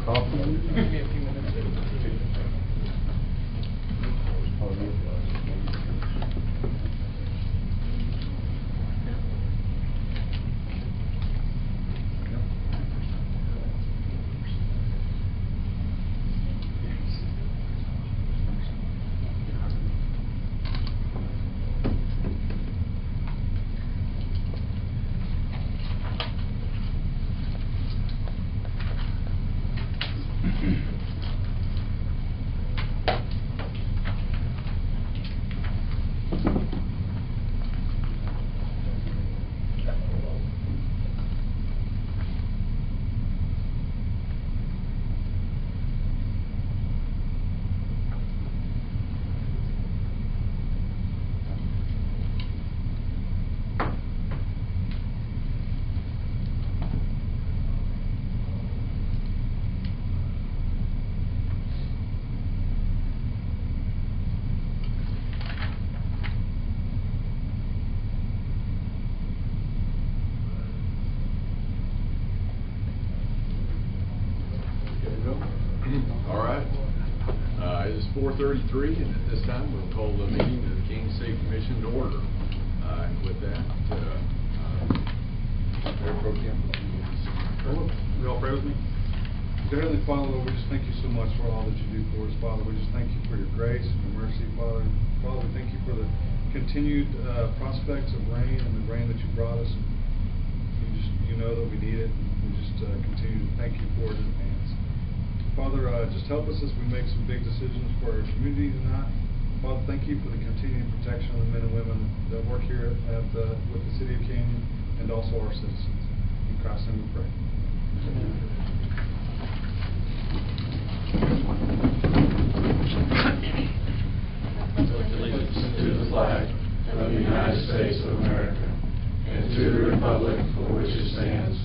coffee. Give me a few minutes. All right. It is 4:33, and at this time we'll call the meeting of the Kansas City Commission to order. And with that, Mayor Pro Tem. Will you all pray with me? Dear Heavenly Father, Lord, we just thank you so much for all that you do for us, Father. We just thank you for your grace and your mercy, Father. Father, we thank you for the continued prospects of rain and the rain that you brought us. You know that we need it. We just continue to thank you for it in advance. Father, just help us as we make some big decisions for our community tonight. Father, thank you for the continued protection of the men and women that work here with the City of Canyon and also our citizens. In Christ's name we pray. Amen. Allegiance to the flag of the United States of America and to the republic for which it stands,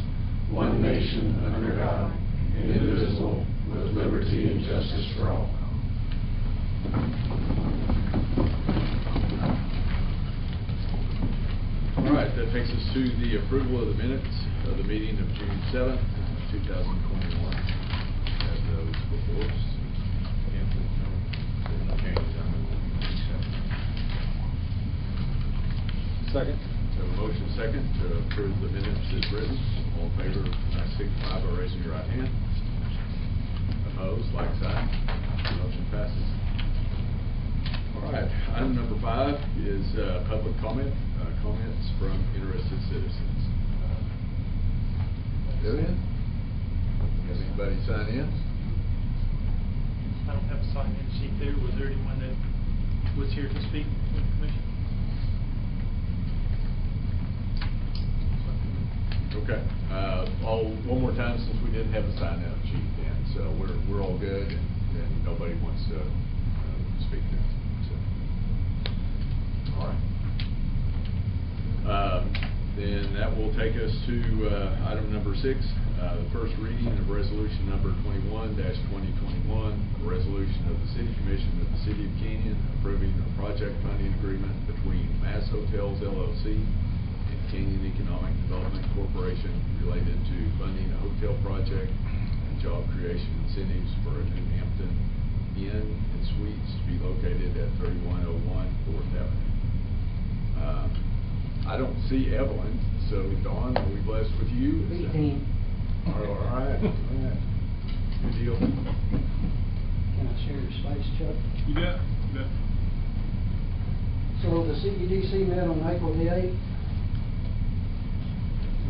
one nation under God, indivisible, with liberty and justice for all. All right, that takes us to the approval of the minutes of the meeting of June 7th, 2021. As those before us. Second. So a motion second to approve the minutes as written. All in favor, signify by raising your right hand. Opposed, like sign. Motion passes. All right, item number 5 is public comment. Comments from interested citizens. Vivian? Has anybody sign in? I don't have a sign-in sheet there. Was there anyone that was here to speak with the commission? Okay. One more time, since we didn't have a sign-out sheet then, so we're all good, and nobody wants to speak then. So, all right. Then that will take us to item number 6, the first reading of resolution number 21-2021, a resolution of the City Commission of the City of Canyon approving a project funding agreement between Mass Hotels LLC and Canyon Economic Development Corporation related to funding a hotel project and job creation incentives for a New Hampton Inn and Suites to be located at 3101 4th Avenue. I don't see Evelyn, so Dawn, are we blessed with you? All right. Good deal. Can I share your space, Chuck? You bet. You bet. So the CEDC met on April the 8th.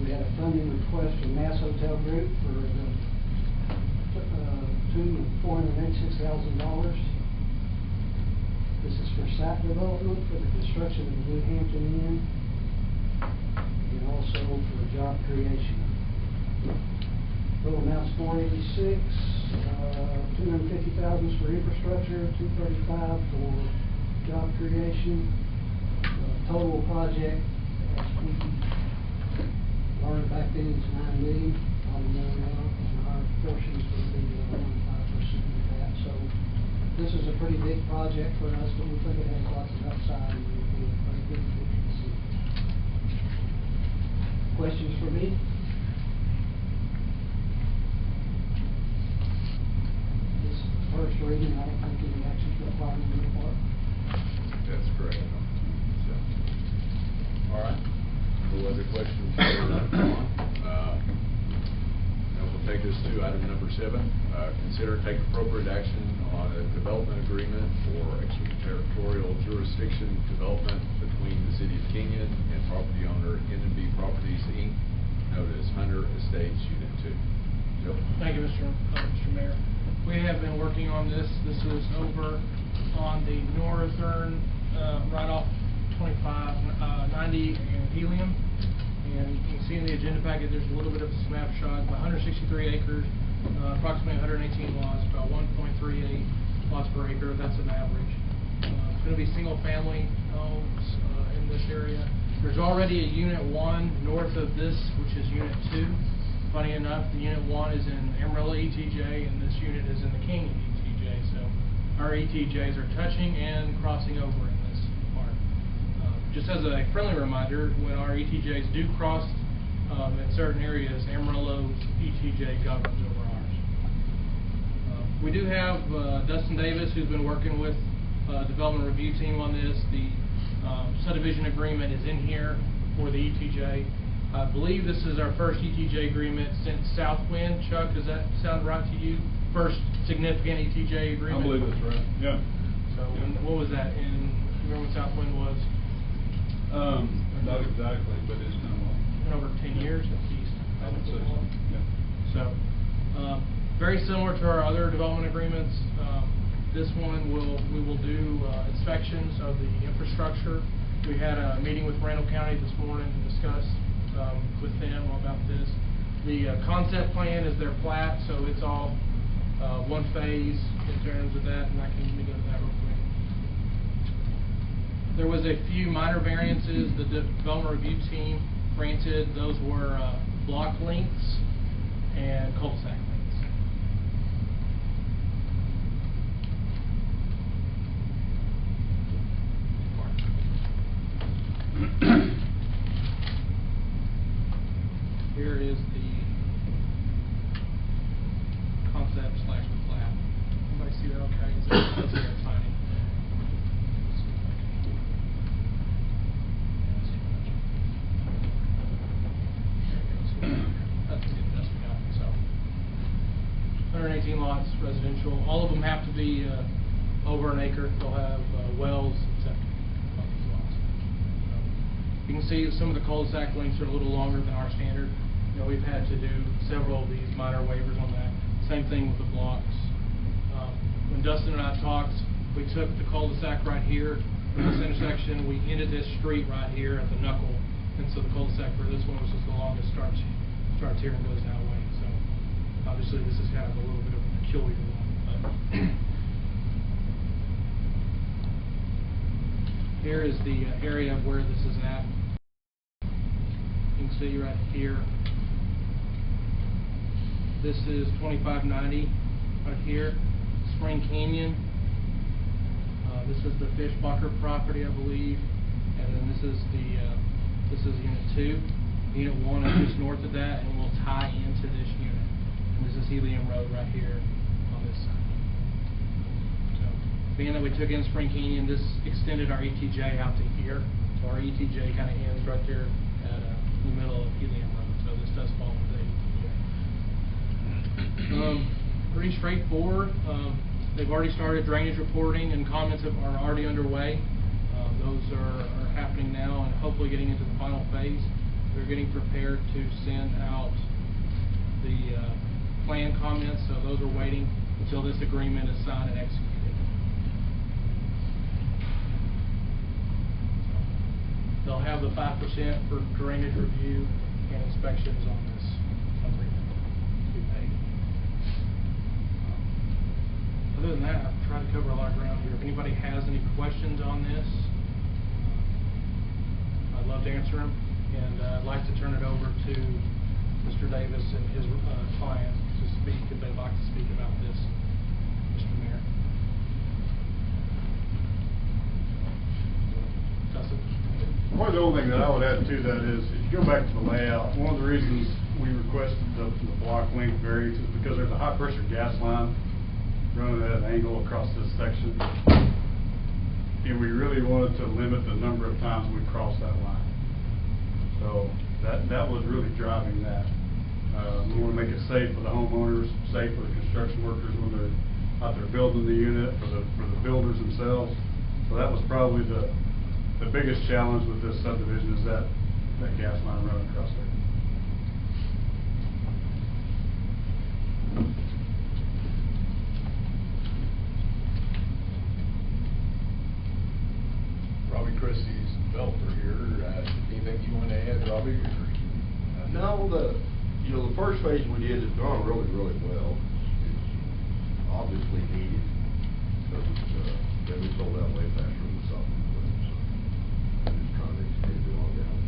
We had a funding request from Mass Hotel Group for $486,000. This is for site development for the construction of the New Hampton Inn and also for job creation. Total amounts $486, $250,000 for infrastructure, $235,000 for job creation. Total project, as we learned back then, it's $9 million, probably more now, and our portion is going to be around 5% of that. So this is a pretty big project for us, but we think it has lots of upside and will be a very good fit for the city. Questions for me? reading, I don't think any action's required on their part. That's correct. So, all right. No other questions for Ron? That will take us to item number 7. Consider and take appropriate action on a development agreement for extraterritorial jurisdiction development between the City of Kenyon and property owner N&B Properties, Inc., known as Hunter Estates Unit 2. Joe? Thank you, Mr. Mayor. We have been working on this. This is over on the northern, right off 2590 and Helium. And you can see in the agenda packet, there's a little bit of a snapshot. About 163 acres, approximately 118 lots, about 1.38 lots per acre. That's an average. It's going to be single-family homes in this area. There's already a Unit 1 north of this, which is Unit 2. Funny enough, the Unit 1 is in Amarillo ETJ, and this unit is in the Canyon ETJ. So our ETJs are touching and crossing over in this part. Just as a friendly reminder, when our ETJs do cross in certain areas, Amarillo's ETJ governs over ours. We do have Dustin Davis, who's been working with development review team on this. The subdivision agreement is in here for the ETJ. I believe this is our first ETJ agreement since Southwind. Chuck, does that sound right to you? First significant ETJ agreement? I believe that's right, yeah. So what was that in, remember when Southwind was? Not exactly, but it's kind of long. Been over 10 years at least. I would say so, yeah. So, very similar to our other development agreements. This one we will do inspections of the infrastructure. We had a meeting with Randall County this morning to discuss with them about this. The concept plan is their plat, so it's all one phase in terms of that, and I can go to that real quick. There was a few minor variances the development review team granted. Those were block lengths and cul-de-sac lengths. Here is the concept / plat. Everybody see that okay? It's very tiny. That's the best we got. So 118 lots residential. All of them have to be over an acre. They'll have wells, etc. on these lots. You can see some of the cul-de-sac lengths are a little longer than our standard. You know, we've had to do several of these minor waivers on that. Same thing with the blocks. When Dustin and I talked, we took the cul-de-sac right here from this intersection. We ended this street right here at the knuckle, and so the cul-de-sac for this one was just the longest. Starts here and goes that way. So obviously this is kind of a little bit of a peculiar one. Here is the area where this is at. You can see right here. This is 2590 right here, Spring Canyon. This is the Fishbacher property, I believe, and then this is Unit 2. Unit 1 is just north of that, and will tie into this unit. And this is Helium Road right here on this side. So, being that we took in Spring Canyon, this extended our ETJ out to here. So our ETJ kind of ends right there at the middle of Helium Road. So this does fall into the ETJ. Pretty straightforward. They've already started drainage reporting, and comments are already underway. Those are happening now and hopefully getting into the final phase. They're getting prepared to send out the plan comments, so those are waiting until this agreement is signed and executed. So, they'll have the 5% for drainage review and inspections on this agreement to be paid. Other than that, I've tried to cover a lot of ground here. If anybody has any questions on this, I'd love to answer them. And I'd like to turn it over to Mr. Davis and his client to speak if they'd like to speak about this, Mr. Mayor. Dustin? Well, the only thing that I would add to that is, if you go back to the layout, one of the reasons we requested the block length variance is because there's a high pressure gas line running at an angle across this section. And we really wanted to limit the number of times we crossed that line. So that was really driving that. We want to make it safe for the homeowners, safe for the construction workers when they're out there building the unit, for the builders themselves. So that was probably the biggest challenge with this subdivision, is that gas line running across there. Robbie Christie's developer here. Anything you want to add, Robbie? No, the first phase we did has gone really, really well. It's obviously needed, because then we sold out way faster than the south. So just trying to extend it on down.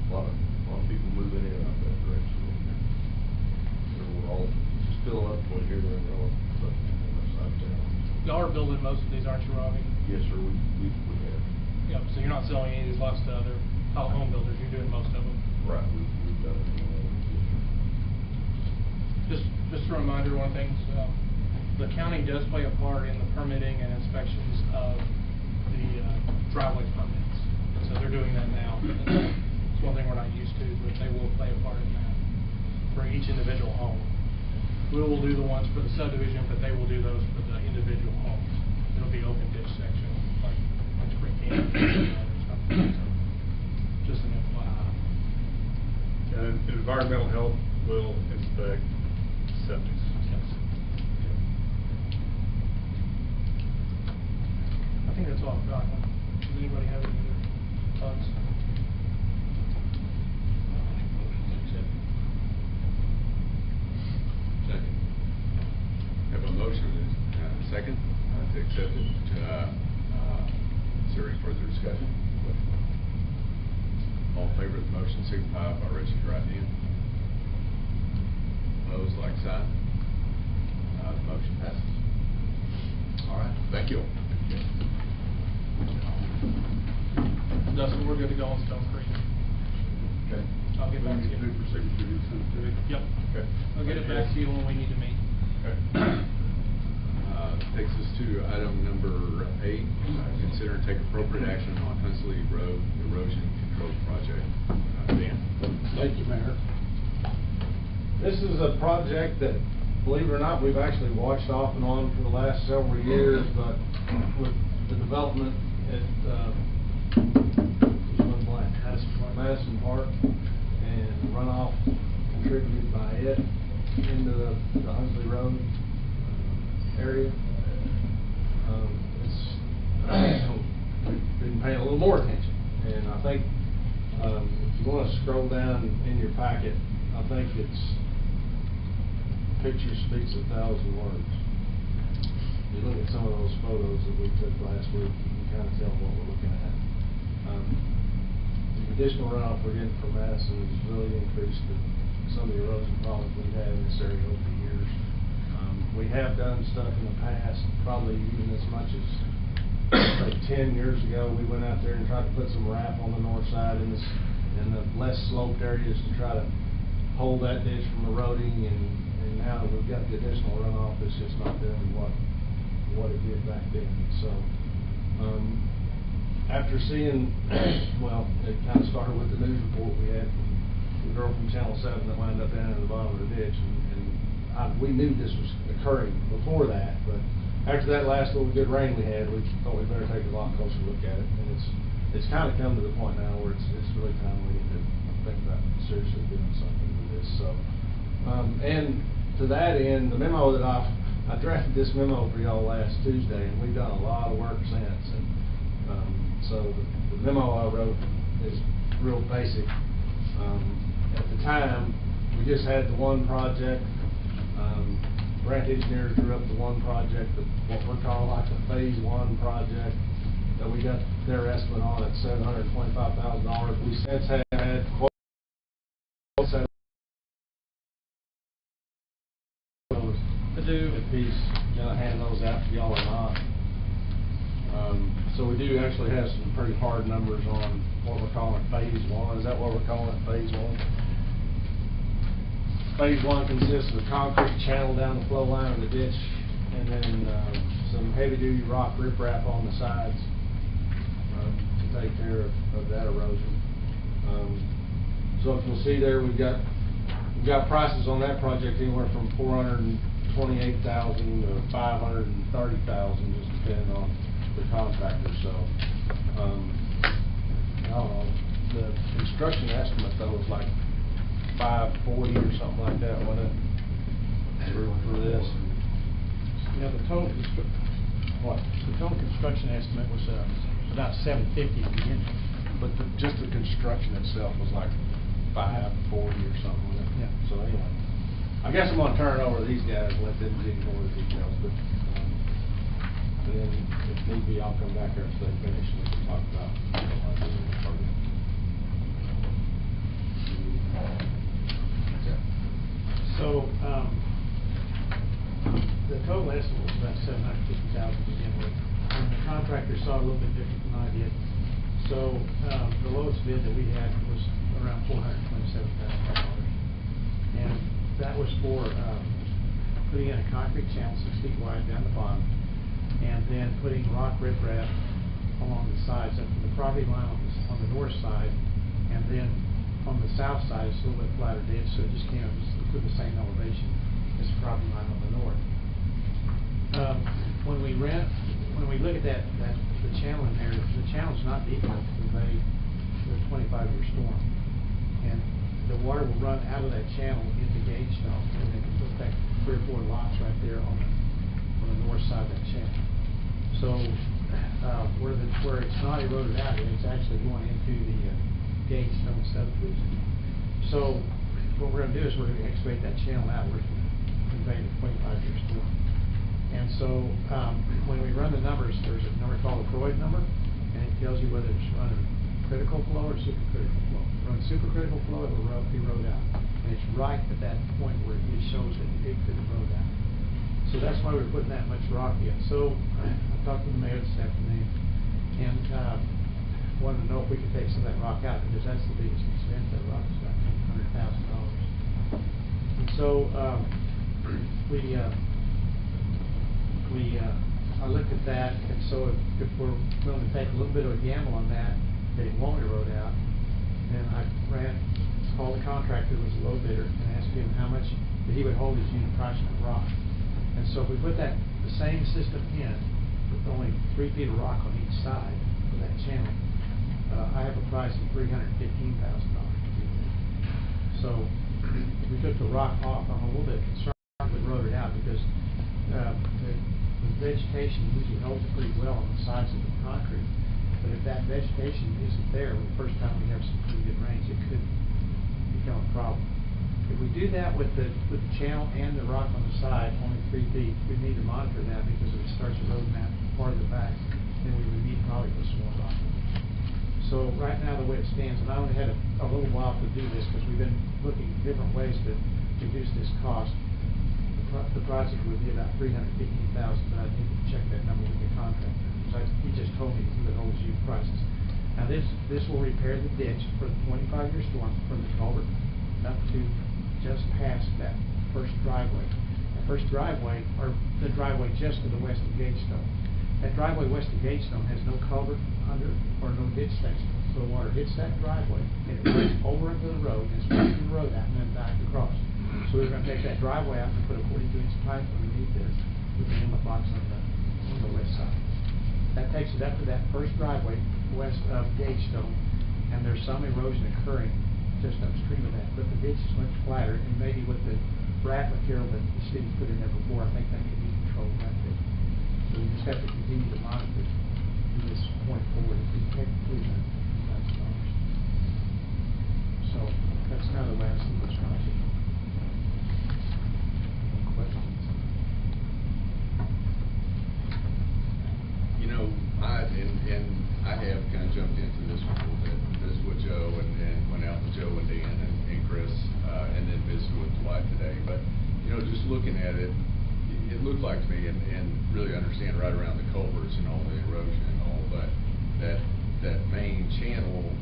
A lot of people moving in out that direction. So we're all still up one here, then we're on the side of town. Y'all are building most of these, aren't you, Robbie? Yes, sir, we have. Yep, so you're not selling any of these lots to other home builders, you're doing most of them? Right, we've done it. Just a reminder, one thing, the county does play a part in the permitting and inspections of the driveway permits. So they're doing that now. It's one thing we're not used to, but they will play a part in that for each individual home. We will do the ones for the subdivision, but they will do those for the individual homes. It'll be open ditch section, like Spring Canyon or something. So just an FYI. And environmental health will inspect septics. Yes. I think that's all I've got. Does anybody have any other thoughts? Second. Have a motion and a second to accept it. Is there any further discussion? All in favor of the motion, signify by raising your right hand. Opposed, like sign. The motion passes. All right, thank you. Dustin, we're good to go on Stone Creek. Okay. I'll get back to you. For signature, you send it to me? Yep. Okay. I'll get it back to you when we need to meet. Okay. Takes us to item number 8. Consider and take appropriate action on Hunsley Road erosion control project. Dan. Thank you, Mayor. This is a project that, believe it or not, we've actually watched off and on for the last several years, but with the development at Madison Park and runoff contributed by it into the Hunsley Road area, we've been paying a little more attention. And I think if you want to scroll down in your packet, I think it's picture speaks 1,000 words. You look at some of those photos that we took last week, you can kind of tell what we're looking at. The additional runoff we're getting from Madison has really increased some of the erosion problems we've had in this area over the years. We have done stuff in the past, probably even as much as like 10 years ago. We went out there and tried to put some wrap on the north side in the less sloped areas to try to hold that ditch from eroding, and now that we've got the additional runoff, it's just not doing what it did back then. So after seeing, well, it kind of started with the news report we had from the girl from Channel 7 that wound up down in the bottom of the ditch, and we knew this was occurring before that, but after that last little good rain we had, we thought we'd better take a lot closer look at it, and it's kind of come to the point now where it's really time we need to think about seriously doing something with this. So, and to that end, the memo that I drafted this memo for y'all last Tuesday, and we've done a lot of work since, and so the memo I wrote is real basic. At the time, we just had the one project. Grant Engineers drew up the one project, what we're calling like the phase 1 project, that we got their estimate on at $725,000. We since had quotes at if he's gonna hand those out to y'all or not. So we do actually have some pretty hard numbers on what we're calling phase 1. Is that what we're calling it, phase 1? Phase 1 consists of a concrete channel down the flow line of the ditch and then, some heavy-duty rock riprap on the sides, to take care of that erosion. So if you'll see there, we've got prices on that project anywhere from $428,000 to $530,000, just depending on the contractor. So, I don't know, the construction estimate though was like $540 or something like that, wasn't it? For this. Yeah, the total construction estimate was about $750 to begin with. But just the construction itself was like $540 or something, wasn't it? Yeah. So anyway, I guess I'm gonna turn it over to these guys and let them dig more of the details, but then if need be, I'll come back after they finish and we can talk about what I do in the further. So, the total estimate was about $750,000 to begin with, and the contractor saw a little bit different than I did. So, the lowest bid that we had was around $427,000. And that was for, putting in a concrete channel 6 feet wide down the bottom, and then putting rock riprap along the sides up to the property line on the north side, and then on the south side, it's a little bit flatter ditch, so it just came up to the same elevation as the property line on the north. When we look at the channel in there, the channel's not deep enough to convey the 25-year storm. And the water will run out of that channel into Gagestone, and then put back 3 or 4 lots right there on the north side of that channel. So, where it's not eroded out, it's actually going into the Gagestone subdivision. So, what we're gonna do is we're gonna excavate that channel outward to convey the 25-year storm. And so, when we run the numbers, there's a number called the Freud number, and it tells you whether it's running critical flow or supercritical flow. Run supercritical flow, it will erode out. And it's right at that point where it shows that it could erode out. So that's why we're putting that much rock in. So, I talked to the mayor this afternoon, and wanted to know if we could take some of that rock out, because that's the biggest expense. That rock is about $100,000. And so, I looked at that, and so if we're willing to take a little bit of a gamble on that it won't erode out, then I called the contractor, who was a low bidder, and asked him how much that he would hold his unit price on rock. And so if we put the same system in, with only 3 feet of rock on each side of that channel, I have a price of $315,000 to do that. So if we took the rock off, I'm a little bit concerned with erode it out, because the vegetation usually holds it pretty well on the sides of the concrete. But if that vegetation isn't there, the first time we have some pretty good rains, it could become a problem. If we do that with the channel and the rock on the side, only 3 feet, we need to monitor that, because if it starts eroding that part of the back, then we would need probably put some more rock. So right now, the way it stands, and I only had a little while to do this, because we've been looking at different ways to reduce this cost. The project would be about $315,000, but I need to check that number with the contractor, because he just told me he would hold his unit prices. Now this will repair the ditch for the 25-year storm from the culvert up to just past that first driveway. The first driveway, or the driveway just to the west of Gagestone. That driveway west of Gagestone has no culvert under it, or no ditch section. So the water hits that driveway, and it runs over into the road, and splashes the road out, and then back across. So we're going to take that driveway out and put a 42-inch pipe underneath this with an inlet box on the west side. That takes it up to that first driveway west of Gagestone, and there's some erosion occurring just upstream of that, but the ditch is much flatter, and maybe with the rat material that the city put in there before, I think that can be controlled right there. So we just have to continue to monitor from this point forward. If we take $300,000. So that's kind of the last of this project. Questions? You know, I have kind of jumped into this one a little bit, visited with Joe, and went out with Joe and Dan and Chris, and then visited with Dwight today. But, you know, just looking at it, it looked like to me, and really understand right around the culverts and all the erosion and all, but that main channel,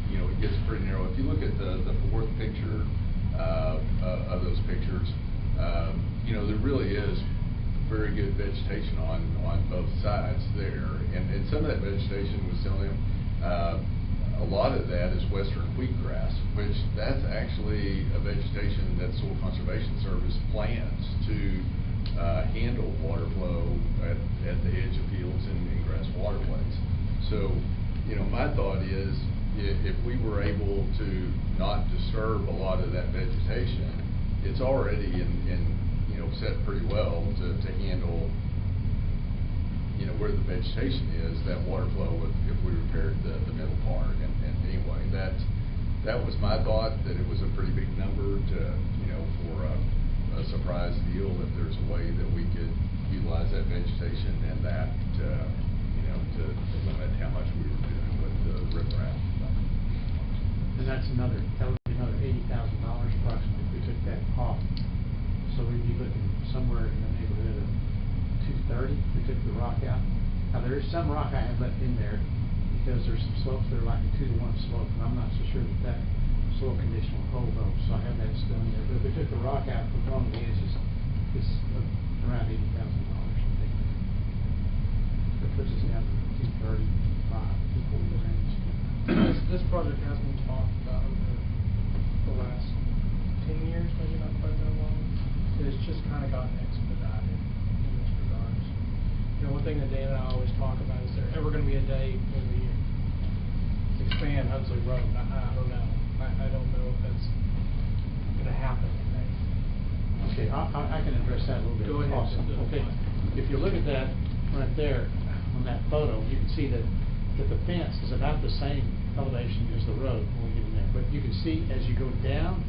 you know, it gets pretty narrow. If you look at the fourth picture of those pictures, you know, there really is very good vegetation on both sides there. And some of that vegetation was telling him, a lot of that is western wheatgrass, which that's actually a vegetation that Soil Conservation Service plans to handle water flow at the edge of fields and grass waterways. So, you know, my thought is if we were able to not disturb a lot of that vegetation, it's already you know, set pretty well to handle, you know, where the vegetation is, that water flow if we repaired the middle part. And anyway, that was my thought, that it was a pretty big number to, you know, for a surprise deal, if there's a way that we could utilize that vegetation and that, you know, to limit how much we were doing with the riprap. And that would be another $80,000 approximately if we took that off. So we'd be looking somewhere in the neighborhood of 230 if we took the rock out. Now there is some rock I have left in there because there's some slopes that are like a 2-to-1 slope, and I'm not so sure that soil condition will hold those, so I have that still in there. But if we took the rock out, put it on the edges, it's around $80,000, I think. That puts us down to 235, 240 range. This project has been talked about over the last 10 years, maybe not quite that long. It's just kind of gotten expedited in this regards. You know, one thing that Dan and I always talk about is there ever going to be a day when we expand Huxley Road? I don't know. I don't know if that's going to happen today. Okay, I can address that a little bit. Go ahead. Also. Okay, if you look at that right there on that photo, you can see that the fence is about the same elevation as the road when we get in there. But you can see as you go down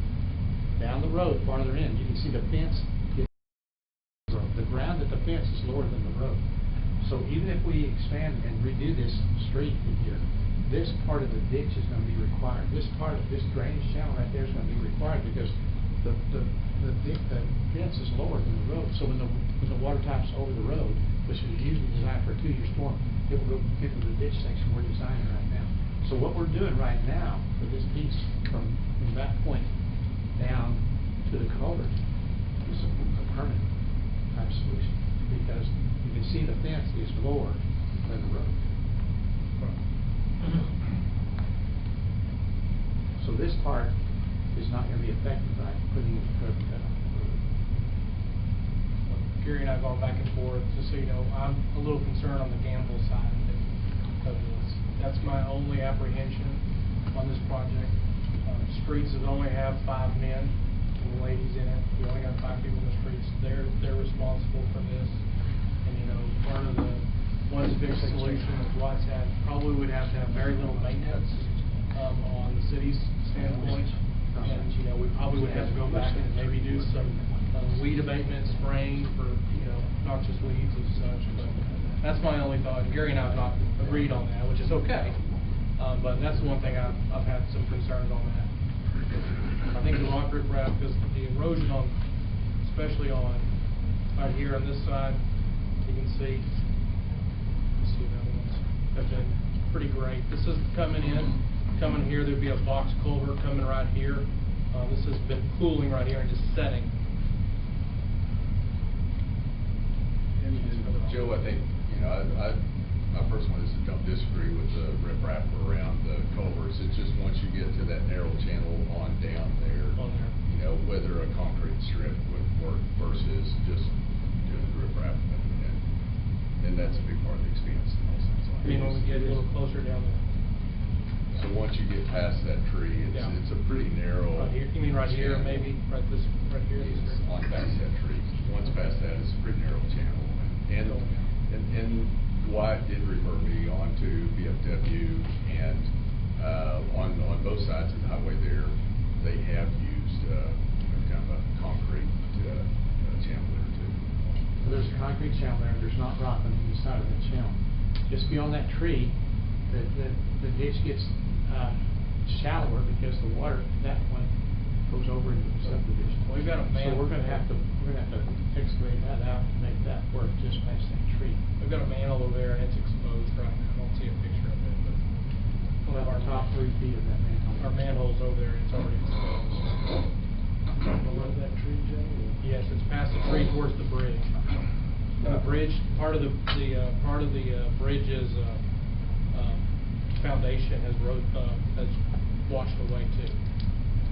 the road farther in, you can see the fence. The ground at the fence is lower than the road. So even if we expand and redo this street in here, this part of the ditch is going to be required. This part of this drainage channel right there is going to be required because the fence is lower than the road. So when the water tops over the road, which is usually designed for a 2-year storm, it will go into the ditch section we're designing right now. So what we're doing right now for this piece from that point down to the culvert is a permanent type solution, because you can see the fence is lower than the road. So this part is not going to be affected by putting in the curb cut on the road. Gary and I have gone back and forth, just so you know, I'm a little concerned on the gamble side of this. That's my only apprehension on this project. Streets that only have 5 men and ladies in it. We only got 5 people in the streets. They're responsible for this. And you know, part of the one fix solution that Watts had probably would have to have very little maintenance on the city's standpoint. And you know, we probably would have to go back and maybe do some weed abatement spraying for, you know, noxious weeds and such. But that's my only thought. Gary and I have not agreed on that, which is okay. But that's the one thing I've had some concerns on that. I think the rock riprap, because the erosion on, especially on right here on this side, you can see the other ones have been pretty great. This is coming here. There'd be a box culvert coming right here. This has been cooling right here and just setting. Joe, I think, you know, my personal is don't disagree with the riprap around the culverts. It's just once you get to that narrow channel on down there, you know, whether a concrete strip would work versus just doing the riprap, and that's a big part of the expense. I mean, when we get a little closer down there. So once you get past that tree, it's a pretty narrow. Right here, you mean right here, channel. maybe right here. Yes, on past that tree. Once past that, it's a pretty narrow channel, and Dwight did refer me on to BFW, and on both sides of the highway there, they have used kind of a concrete channel there too. So there's a concrete channel there. There's not rock on the side of that channel. Just beyond that tree, the ditch gets shallower because the water that one goes over into the subdivision. Well, we've got a So we're going to have to excavate that out and make that work just past that tree. We've got a manhole over there and it's exposed right now. I don't see a picture of it, but We'll have our top 3 feet of that manhole. our manhole's over there and it's already exposed. Below that tree, Joe? Yes, it's past the tree towards the bridge. bridge, part of the bridge's foundation has washed away too.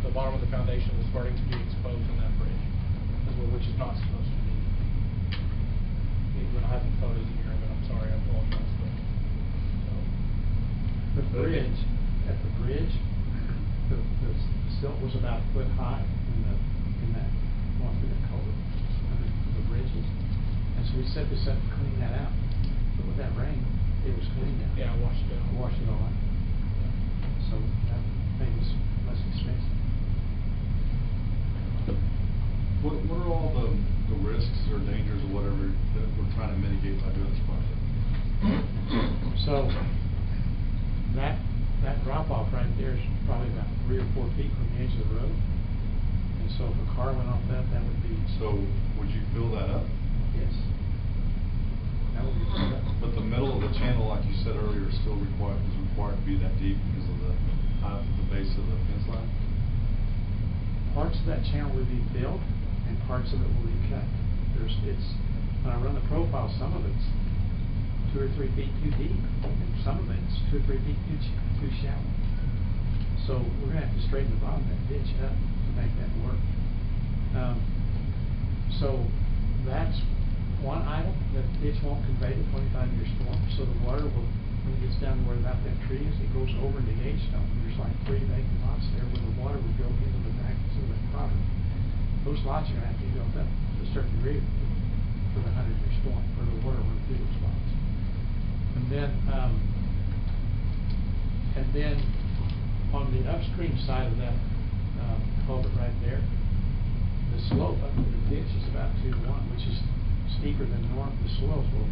The bottom of the foundation is starting to be exposed on that bridge, which is not supposed to be. We don't have any photos in here, but I'm sorry, I apologize. The bridge, the silt was about a foot high in that, going through that culvert, the bridges. And so we set this up to clean that out. But with that rain, it was clean now. Yeah, washed it out. Washed it all out. So that made us less expensive. What are all the risks or dangers or whatever that we're trying to mitigate by doing this project? So that drop off right there is probably about 3 or 4 feet from the edge of the road. And so if a car went off that would be. So would you fill that up? Yes. That would be filled up. But the middle of the channel, like you said earlier, is required to be that deep because of the height of the base of the fence line? Parts of that channel will be filled and parts of it will be cut. When I run the profile, some of it's 2 or 3 feet too deep, and some of it's 2 or 3 feet too shallow. So we're gonna have to straighten the bottom of that ditch up to make that work. So that's one item, that ditch won't convey the 25-year storm, so the water will, when it gets down to where about that tree is, it goes over into Gage Stone. There's like 3 vacant lots there where the water would go into the back of the property. Those lots are gonna have to be built up to a certain degree for the 100-year storm, for the water run through those lots. And then on the upstream side of that culvert right there, the slope up to the ditch is about 2 to 1, which is steeper than normal. The soils will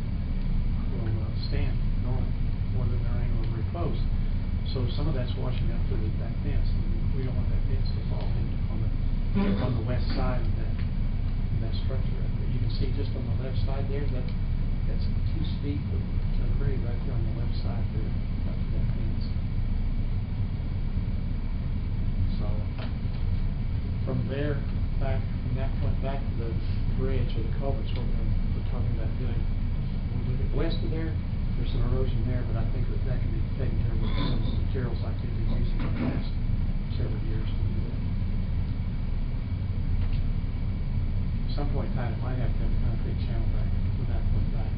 stand normal more than their angle of repose. So some of that's washing up through that fence, and we don't want that fence to fall in on the west side of that structure right there. You can see just on the left side there that's too steep of a grade right there on the left side there up to that fence. So from there from that point back to the bridge or the culverts we're talking about doing. When we get west of there's some erosion there, but I think that can be taken care of with some materials like they've been using in the last several years to do that. At some point in time, it might have to have a concrete channel back from that point back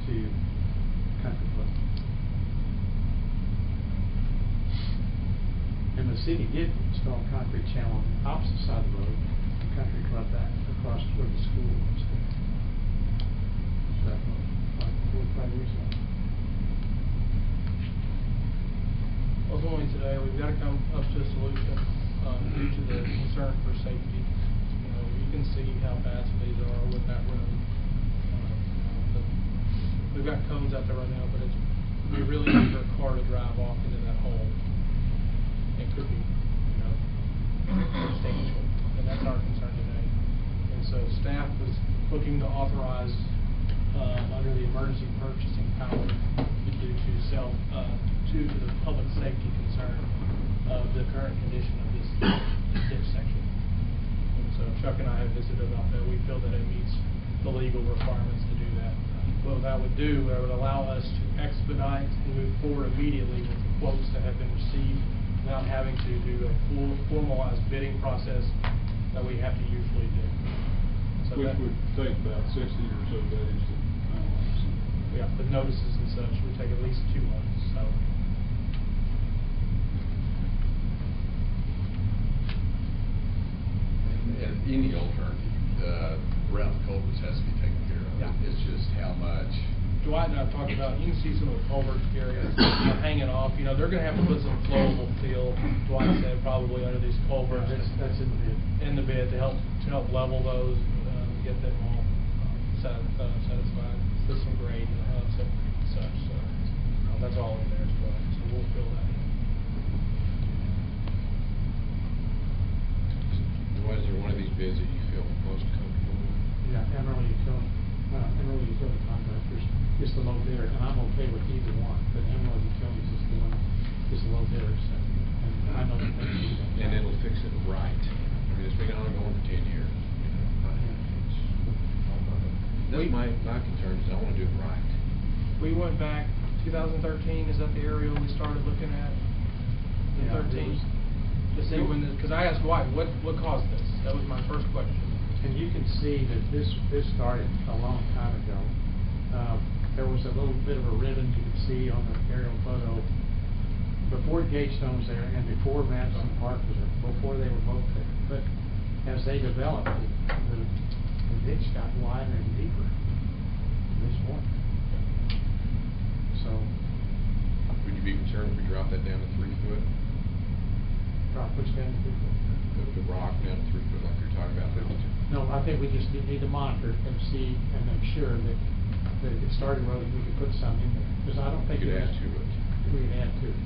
to Country Club. And the city did install a concrete channel on the opposite side of the road, the Country Club back across where the school was there. So that was like 4 or 5 years ago. Ultimately today, we've got to come up to a solution due to the concern for safety. You know, you can see how fast these are with that road. We've got cones out there right now, but we really need for a car to drive off into that hole. It could be, substantial, and that's our concern today. And so staff was looking to authorize under the emergency purchasing power due to to the public safety concern of the current condition of this ditch section. And so Chuck and I have visited about that. We feel that it meets the legal requirements to do that. What that would do, that would allow us to expedite and move forward immediately with the quotes that have been received without having to do a full formalized bidding process that we have to usually do. So Which would take about 60 or so days to finalize. Yeah, the notices and such would take at least 2 months, so. And any alternative, around the culverts has to be taken care of. Yeah. It's just how much. Dwight and I have talked about, you can see some of the culvert areas hanging off, they're gonna have to put some flowable fill, Dwight said, probably under these culverts. That's in the bid. In the bid to help level those, get them all satisfied with some grade and such, so that's all in there as well, so we'll fill that in. Was there one of these bids that you feel most comfortable with? Yeah, Emerald Utility Contractors is the low bidder, and I'm okay with either one, but Emerald Utilities is the low bidder, so, and I know that they do that. And it'll fix it right. I mean, it's been ongoing for 10 years. That's my concern, is I wanna do it right. We went back 2013, is that the area we started looking at? In Yeah, it 13? was- To see when, because I asked Dwight, what caused this? That was my first question. And you can see that this started a long time ago. There was a little bit of a ribbon you could see on the aerial photo before Gatestone was there and before Madison Park was there, before they were both there. But as they developed, the ditch got wider and deeper this morning. So, Would you be concerned if we drop that down to 3 foot? drop which down to 3 foot. The rock down to 3 foot like you're talking about? No, I think we just need to monitor and see and make sure that if it started eroding, we could put some in there. Because I don't think You could it add to it. We could add to it.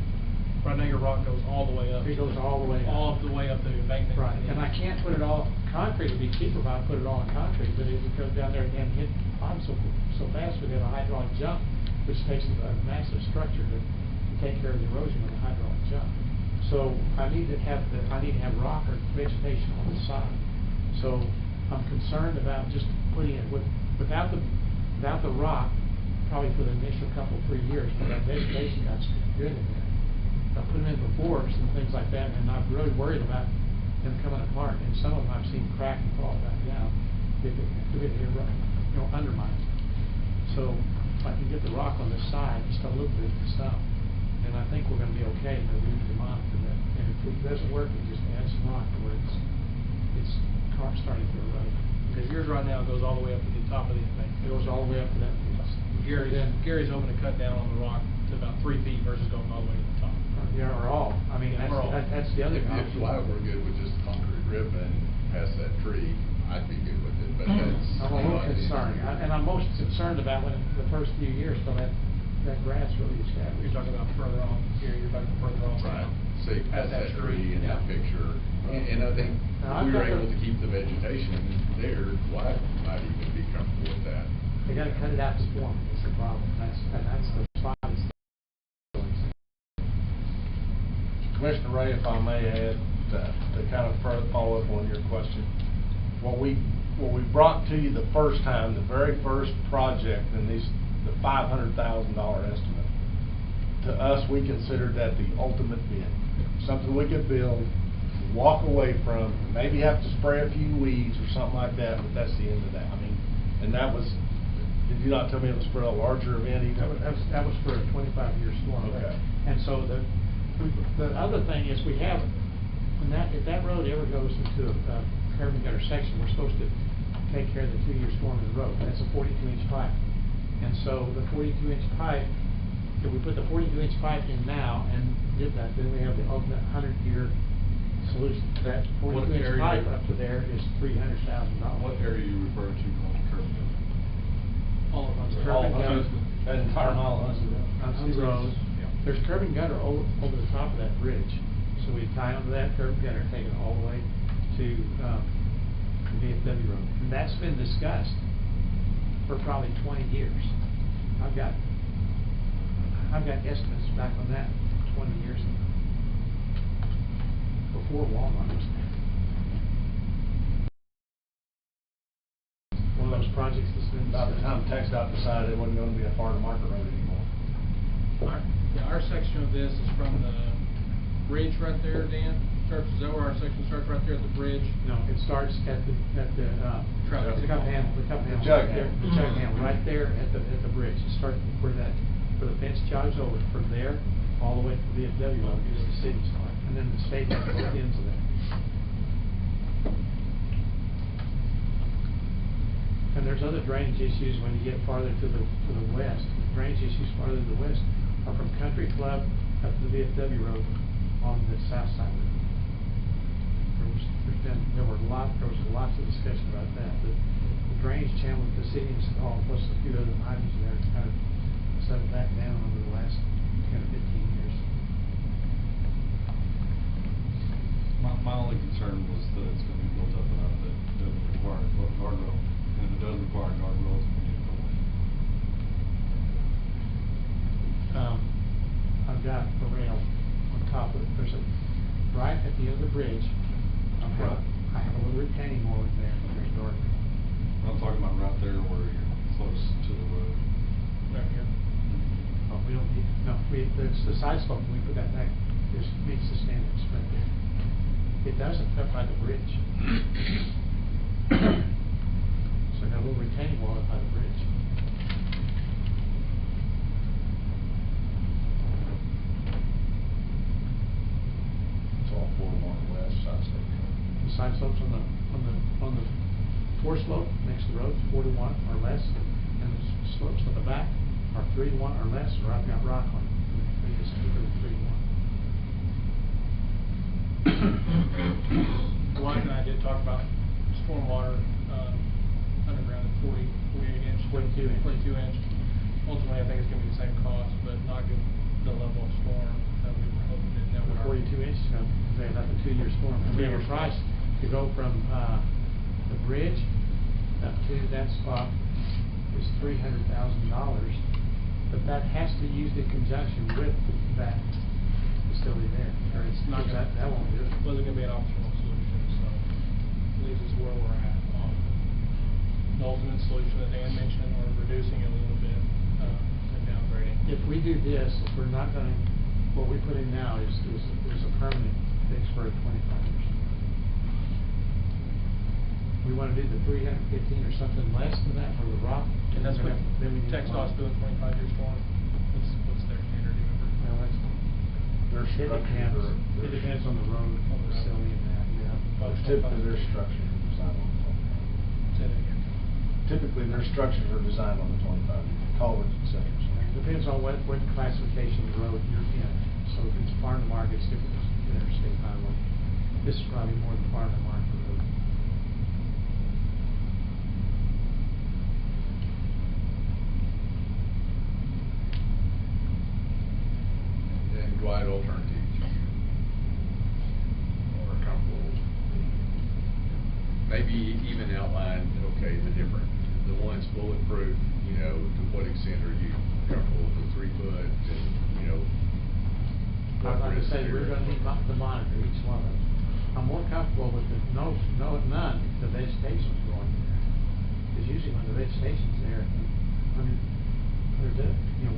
Right now, your rock goes all the way up. It goes all the way up. All the way up the embankment. Right, and I can't put it all, concrete would be cheaper if I put it all in concrete, but it would go down there and hit bottom so fast, we'd have a hydraulic jump, which takes a massive structure to take care of the erosion with a hydraulic jump. So I need to have rock or vegetation on the side. So I'm concerned about just putting it without the rock, probably for the initial couple, 3 years, but that vegetation got good in there. I put them in before and things like that, and I'm really worried about them coming apart. And some of them I've seen crack and fall back down if it undermines it. So if I can get the rock on the side, just a little bit to stop, and I think we're going to be okay. But we need to monitor that. And if it doesn't work, we just add some rock to where it's starting to erode. Because yours right now goes all the way up to the top of the embankment. It goes all the way up to that piece. Gary's hoping to cut down on the rock to about 3 feet versus going all the way to the top. Yeah, or all. I mean, Yeah, or all. that's the other If option. Dwight were good with just concrete ribbon past that tree, I'd be good with it, but that's. I'm a little concerned, and I'm most concerned about when the first few years, so that grass really established. You're talking about further on, Gary, you're talking further on. Right, see, past that tree in that Yeah. picture, and I think Now, we I've were got able the- to keep the vegetation there, Dwight might even be comfortable with that. They gotta cut it out to form, is the problem, that's the spot. Commissioner Ray, if I may add, to kind of follow up on your question. What we brought to you the first time, the very first project, and the $500,000 estimate, to us, we considered that the ultimate bid. Something we could build, walk away from, maybe have to spray a few weeds or something like that, but that's the end of that. I mean, and that was, did you not tell me it was for a larger event even? That was for a 25-year storm. Okay. And so the other thing is we have, if that road ever goes into a curb and gutter section, we're supposed to take care of the 2-year storm in the road. That's a 42-inch pipe. And so the 42-inch pipe, if we put the 42-inch pipe in now and did that, then we have the ultimate 100-year solution. That 42-inch pipe up to there is $300,000. What area are you referring to on the curb? All of them. Curb and gutter. That entire mile of Hunsey Road. There's curb and gutter over the top of that bridge. So we tie onto that curb and gutter, take it all the way to the VFW road. And that's been discussed for probably 20 years. I've got estimates back on that 20 years ago, before Walmart was there. One of those projects that's been By the time TxDOT decided it wasn't going to be a farm to market road anymore. Our section of this is from the bridge right there, Dan. Is that where our section starts, right there at the bridge? No, it starts at the Truck. the cup handle, The right jug there, handle. the jug handle, right there at the bridge. It starts where the fence jogs over, from there, all the way to the VFW road is the city's line, and then the state has both ends of that. And there's other drainage issues when you get farther to the west. Drainage issues farther to the west are from Country Club up to the VFW road on the south side of it. There was lots of discussion about that. The drainage channel that the city installed, plus a few other items there, kind of settled back down over the last 10 or 15 years. My only concern was that it's going to be built up enough that it doesn't require a guardrail. And if it does require guardrails, we need to go in. I've got a rail on top of it. There's a, right at the end of the bridge, I have a little retaining wall in there, and there's guardrail. I'm talking about right there where you're No, the side slope, when we put that back, just meets the standards, but it doesn't up by the bridge. So now we'll retaining wall up by the bridge. It's all 41 west side slope. The side slopes on the four slope next to the road, 41 or less, and the slopes on the back are 3 to 1 or less, or I've got rock on it. We just keep it 3 to 1. Mike and I did talk about stormwater, underground at 48 inch. 42 inch. 42 inch. Ultimately, I think it's gonna be the same cost, but not get the level of storm that we were hoping to never. The 42 inches, say about the 2-year storm. And we have a price to go from, the bridge up to that spot is $300,000, but that has to be used in conjunction with that facility there. Or It's not gonna, that won't do it. wasn't gonna be an optional solution, so leaves us where we're at on the ultimate solution that Dan mentioned, or reducing it a little bit, and downgrading. If we do this, if we're not gonna, what we put in now is a permanent fix for 25 years. We wanna do the 315 or something less than that for the rock. And that's what then we need TxDOT's doing 25-year storm. What's their standard, do you remember? Well, that's, Their it depends, structures are- it depends on the road, On the road. facility and that, yeah. Typically, their structures are designed on the 25. Say that again. Typically, their structures are designed on the 25, culverts, et cetera. It depends on what classification of the road you're in. So if it's farm to market, it's different than interstate highway. This is probably more the farm to market road. And Dwight, alternatives you are comfortable with. Maybe even outline, okay, the one's bulletproof, you know, to what extent are you comfortable with the 3 foot and, you know, what Like I risk say, we're there? gonna need to monitor each one of them. I'm more comfortable with the none, if the vegetation's growing there. Because usually when the vegetation's there,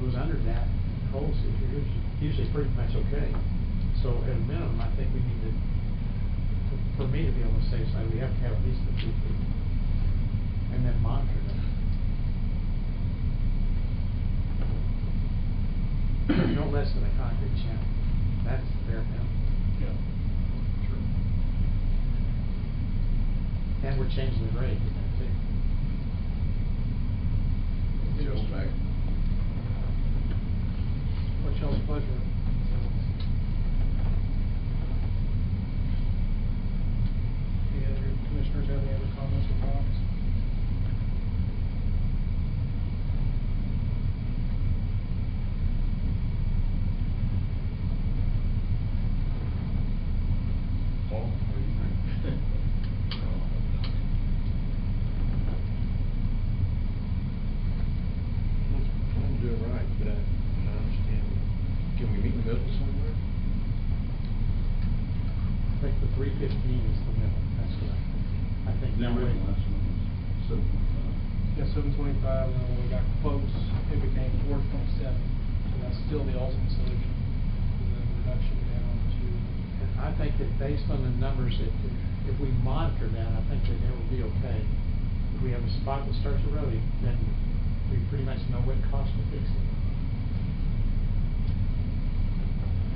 goes under that, holes, it's usually pretty much okay. So at a minimum, I think we need to, for me to be on the safe side, we have to have at least the 3 feet. And then monitor them. No less than a concrete channel. That's fair minimum. Yeah, sure. And we're changing the grade in that too. Just back. What's y'all's pleasure? Any other commissioners have any other comments or thoughts? Paul, what do you think? I'm doing right, but I understand. Can we meet in the middle somewhere? I think the 315 is the middle, that's what I think. The original estimate was 7.5. Yeah, 725, and then when we got quotes, it became 427, so that's still the ultimate solution, with the reduction down to. And I think that based on the numbers, if we monitor that, I think that it will be okay. If we have a spot that starts eroding, then we pretty much know what cost to fix it.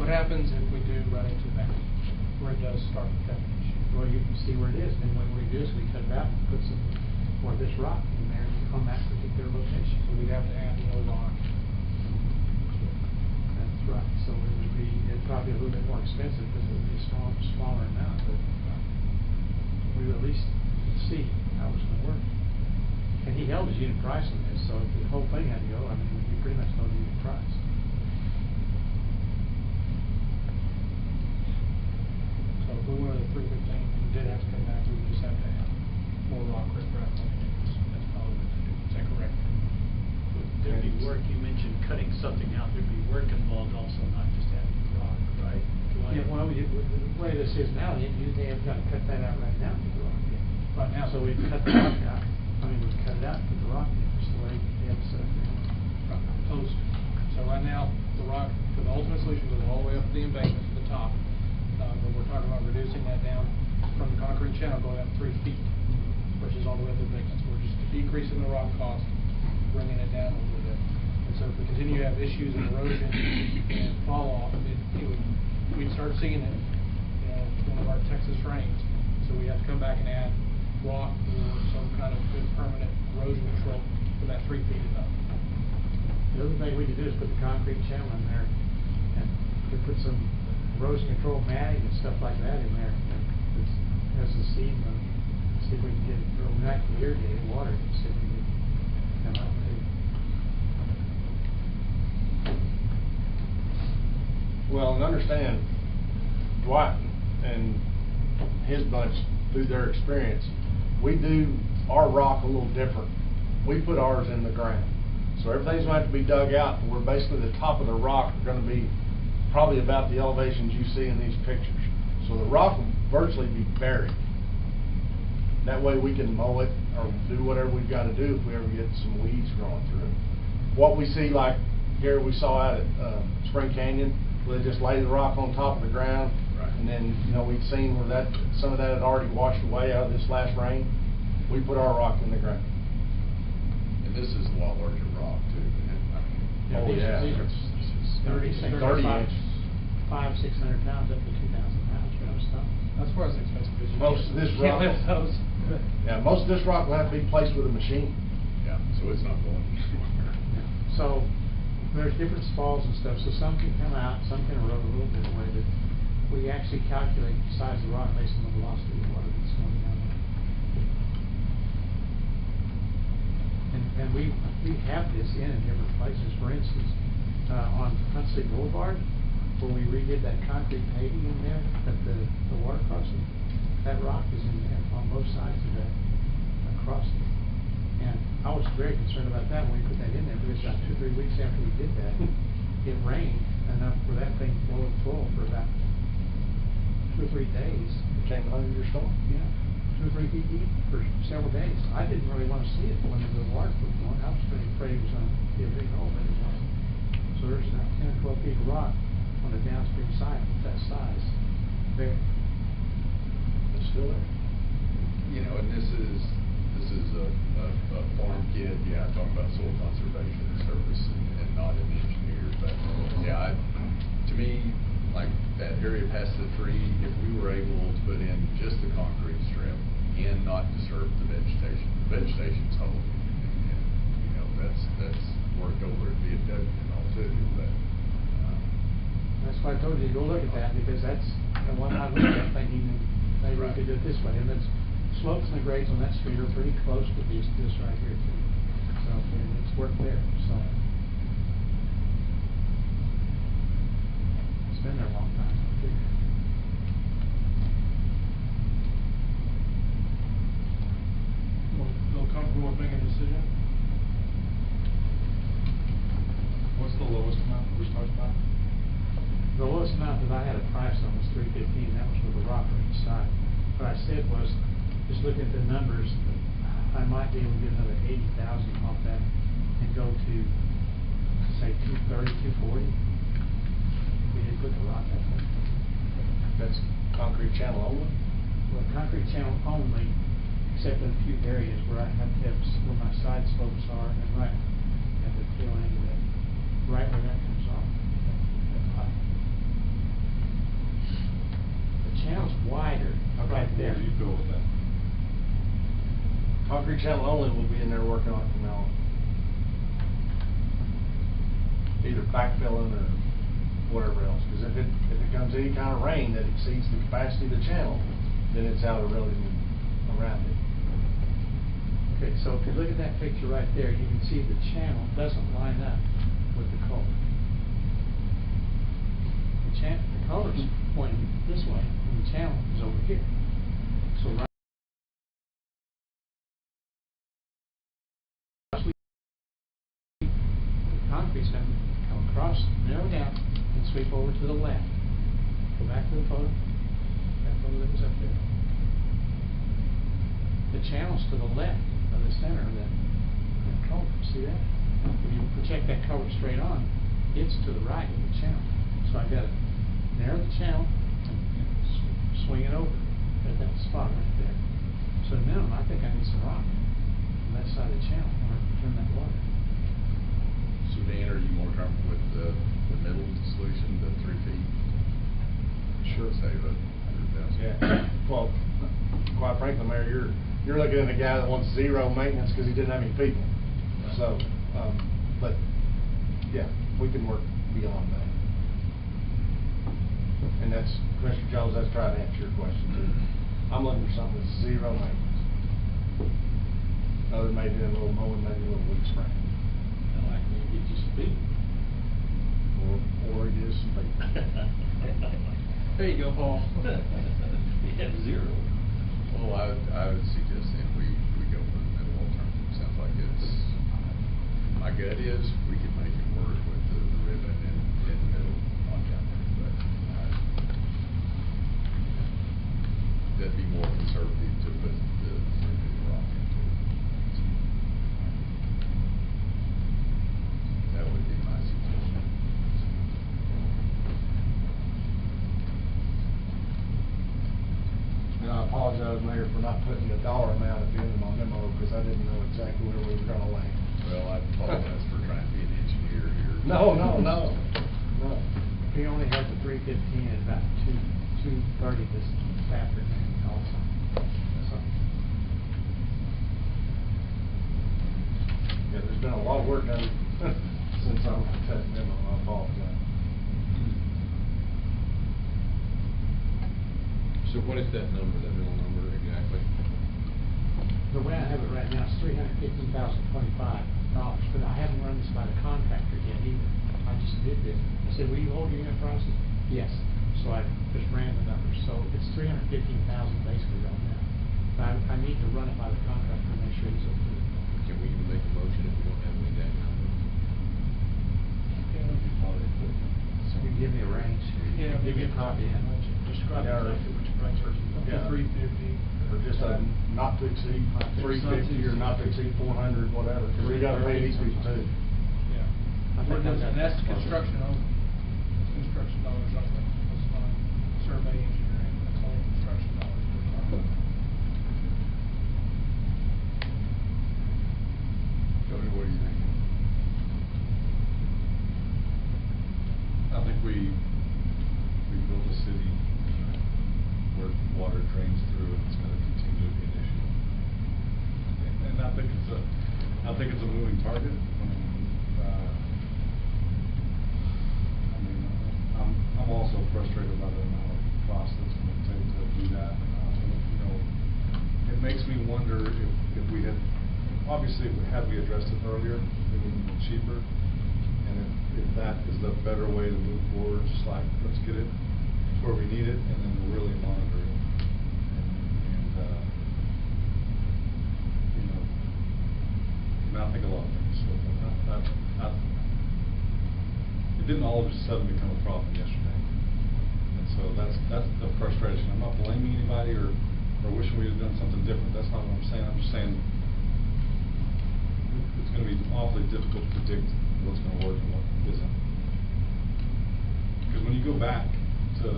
What happens if we do run into that, where it does start becoming an issue? Well, you can see where it is, and what we do is we cut it out and put some more of this rock in there on that particular location. So we'd have to add more rock. That's right, so it would be, it'd probably be a little bit more expensive because it would be a smaller amount, but we would at least see how it's gonna work. And he held his unit price on this, so if the whole thing had to go, I mean, we pretty much know the unit price. So if we wanted a 315, we did have to come back, we would just have to add more rock riprap on it. That's probably what to do. Is that correct? There'd be work, you mentioned cutting something out, there'd be work involved also, not just adding rock, right? Yeah, well, the way this is now, they have got to cut that out right now to put the rock in. Right now. So we'd cut the rock out, we cut it out, put the rock in, just the way they have it set up now. Post. So right now, the rock the embankment to the top. But we're talking about reducing that down from the concrete channel going up 3 feet versus all the way up to the embankment. So we're just decreasing the rock cost, bringing it down a little bit. And so if we continue to have issues of erosion and fall off, we'd start seeing it, you know, one of our Texas rains. So we have to come back and add rock or some kind of good permanent erosion control for that 3 feet and up. The other thing we could do is put the concrete channel in there, and we put some erosion control matting and stuff like that in there, and as the seed, see if we can get it, or not irrigated water, see if we can come out with it. Well, and understand, Dwight and his bunch, through their experience, we do our rock a little different. We put ours in the ground. So everything's going to have to be dug out, and we're basically the top of the rock are going to be probably about the elevations you see in these pictures. So the rock will virtually be buried. That way we can mow it or do whatever we've got to do if we ever get some weeds growing through it. What we see, like here we saw out at Spring Canyon, where they just laid the rock on top of the ground, Right. and then, you know, we'd seen where that some of that had already washed away out of this last rain. We put our rock in the ground. And this is a lot larger rock too. Oh, yeah. These are 30, 30 inch. 500-600 pounds up to 2,000 pounds, you know, stuff. That's where it's expensive. because you Most of this rock, can't lift those. yeah, most of this rock will have to be placed with a machine. Yeah, so it's not going anywhere. So, there's different spalls and stuff, so some can come out, some can erode a little bit away, but we actually calculate the size of the rock based on the velocity of the water that's going down there. And we have this in different places. For instance, on Huntley Boulevard, where we redid that concrete paving in there at the water crossing, that rock is in there on both sides of that crossing. And I was very concerned about that when we put that in there, because about 2 or 3 weeks after we did that, it rained enough for that thing to blow full for about 2 or 3 days. It came under your storm. Yeah, 2 or 3 feet deep for several days. I didn't really want to see it when the water was going. I was pretty afraid it was going to be a big hole, but it wasn't. So there's about 10 or 12 feet of rock on the downstream side of that size. There. It's still there. You know, and this is a farm kid, yeah, talking about soil conservation service and not an engineer, but yeah, to me, like that area past the tree, if we were able to put in just the concrete strip and not disturb the vegetation's holding, and you know, that's worked over at VW and all too, but That's why I told you to go look at that, because that's, and when I looked at that thinking, maybe we could do it this way, and it's slopes and the grades on that street are pretty close to this right here too. So, and it's worked there, so. It's been there a long time, too. Feel comfortable with making a decision? What's the lowest amount that we talked about? The lowest amount that I had a price on was $315, that was with a rock on each side. What I said was, just looking at the numbers, I might be able to get another 80,000 off that and go to, say, 230, 240. We did put the rock up there. That's concrete channel only? Well, concrete channel only, except in a few areas where I have to have, where my side slopes are, and right at the tail end of that, right where that comes off. That's high. The channel's wider right there. Where do you go with that? Concrete channel only will be in there working on it from now on. Either backfilling or whatever else, because if it comes any kind of rain that exceeds the capacity of the channel, then it's out eroding around it. Okay, so if you look at that picture right there, you can see the channel doesn't line up with the culvert. The culvert's pointing this way, and the channel is over here. So right the concrete's going to come across, narrow down, and sweep over to the left. Go back to the photo. That photo that was up there. The channel's to the left of the center of that culvert. See that? If you project that culvert straight on, it's to the right of the channel. So I got to narrow the channel, and swing it over at that spot right there. So minimum, I think I need some rock on that side of the channel when I turn that water. So Dan, are you more comfortable with the middle solution, the 3 feet? Sure. Save $100,000. Yeah, well, quite frankly, Mayor, you're looking at a guy that wants zero maintenance because he didn't have any people. So, but, yeah, we can work beyond that. And that's, Commissioner Jones, that's trying to answer your question too. I'm looking for something with zero maintenance. Other than maybe a little mowing, maybe a little weed spraying. Like, you get you some people. Or get some people. There you go, Paul. You have zero. Well, I would suggest that we go for the middle alternative. Sounds like it's, my gut is, we could make it work with the ribbon in the middle on down there, but that'd be more conservative to put the rock into it. That would be my suggestion. And I apologize, Mayor, for not putting the dollar amount at the end of my memo, because I didn't know exactly where we were gonna land. Well, I apologize for trying to be an engineer here. No. He only had the 315 at about 2:30 this afternoon also. So, Yeah, there's been a lot of work done since I wrote that memo, I apologize. So what is that number, that middle number exactly? the way I have it right now is $315,025, but I haven't run this by the contractor yet either. I just did this. I said, will you hold your unit prices? Yes. So I just ran the numbers. So it's $315,000 basically right now. But I need to run it by the contractor and make sure he's okay with it. Can we even make a motion if we don't have any data number? So you give me a range. Yeah, Give me a copy in. Describe exactly which price are you, Yeah. 350. Or just a not to exceed 350 or not to exceed 400, whatever, because we gotta pay these people too. Yeah. I think I've got And that's that. construction only. It's construction dollars only. That's not survey engineering, that's only construction dollars we're talking about. Tony, what are you thinking? I think we built a city where water drains through and it's gonna continue to be an issue. And I think it's a moving target. I'm also frustrated by the amount of cost that's gonna take to do that. It makes me wonder if we had, obviously, had we addressed it earlier, it would have been cheaper. And if that is the better way to move forward, just like, let's get it to where we need it, and then really monitor it. I think a lot of things. So it didn't all of a sudden become a problem yesterday. And so that's the frustration. I'm not blaming anybody or wishing we had done something different. That's not what I'm saying. I'm just saying it's going to be awfully difficult to predict what's going to work and what isn't. Because when you go back to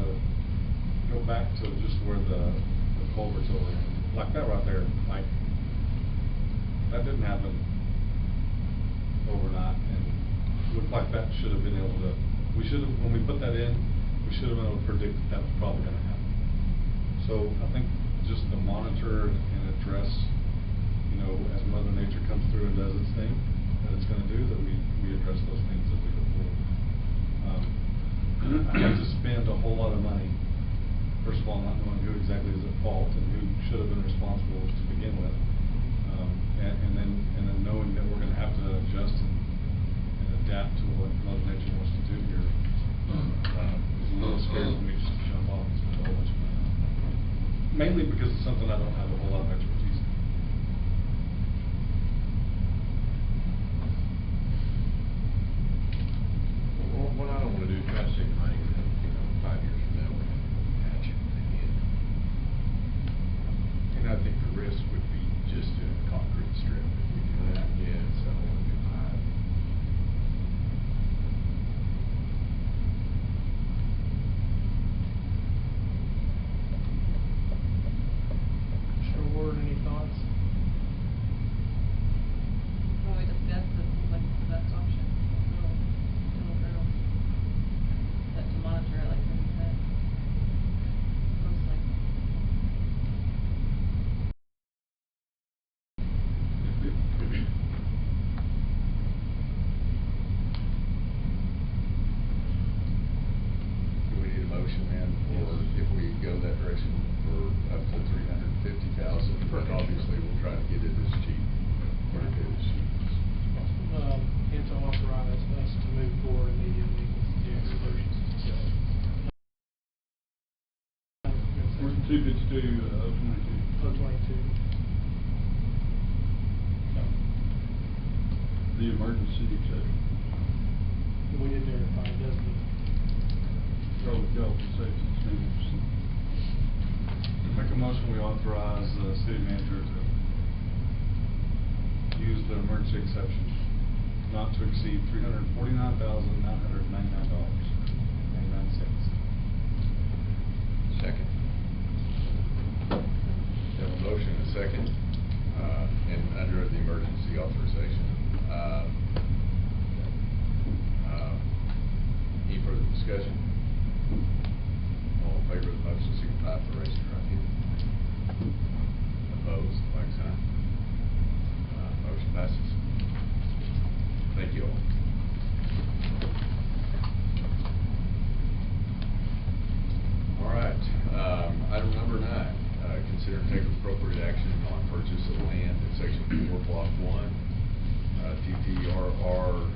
just where the culvert's over, like that right there, like that didn't happen overnight, and looked like that should have been able to. When we put that in, we should have been able to predict that was probably going to happen. So I think just to monitor and address, as Mother Nature comes through and does its thing that it's going to do, that we address those things as we go forward. I had to spend a whole lot of money, first of all, not knowing who exactly is at fault and who should have been responsible to begin with, and then knowing that we're going to have to adjust and adapt to what Mother Nature wants to do here. It's a little scary for me just to jump off and spend a whole bunch of money. Mainly because it's something I don't have a whole lot of expertise in. Well, what I don't want to do is try to save money and then, 5 years from now, we're going to patch everything in. And I think the risk would be just a concrete strip if we do that. Yeah, so 252, 022. 022. The emergency exception. We did verify, doesn't it? Make a motion, we authorize the city manager to use the emergency exception not to exceed $349,999.99. Second. We have a motion and a second, and under the emergency authorization. Any further discussion? All in favor of the motion, signify by raising your right hand. Opposed, like sign. Motion passes. Thank you all. All right, item number 9, consider and take appropriate action on purchase of land in section 4, block 1, TTRR,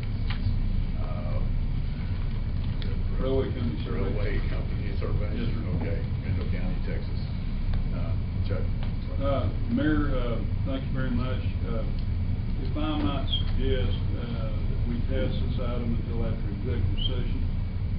Railway Company Survey. Railway Company Survey. Yes, sir. Okay, Kendall County, Texas. Chuck. Mayor, thank you very much. If I might suggest that we pass this item until after executive session,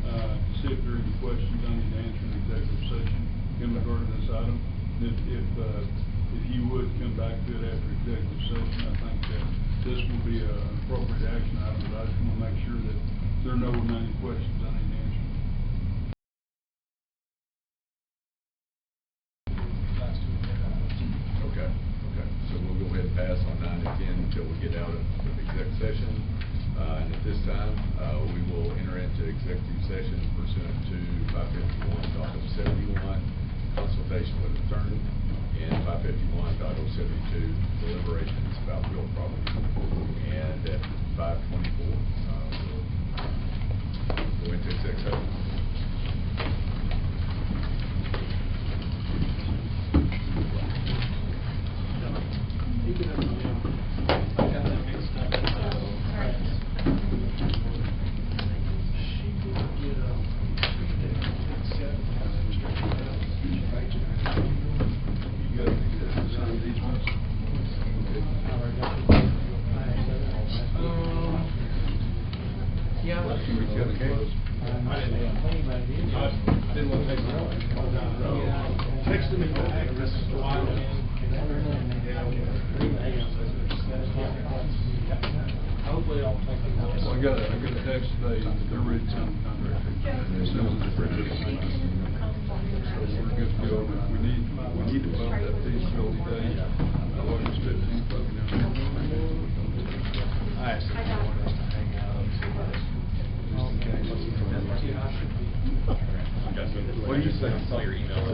to see if there are any questions I need to answer in executive session in regard to this item. If you would come back to it after executive session, I think that this will be an appropriate action item, but I just want to make sure that there are no remaining questions I need to answer. Okay, so we'll go ahead and pass on 9 and 10 until we get out of exec session. And at this time, we will enter into executive session pursuant to 551.071, consultation with attorney, and 551.072, deliberations about real property. And at 5:24, we'll go into exec session. Texted me back, this is wild. Hopefully I'll take it. Well, I got a text today, they're ready to sign the contract. As soon as it's ready to sign. So we're good to go. We need to bump that feasibility date. August 15th. I asked him if he wanted us to hang out. What do you say? I saw your email.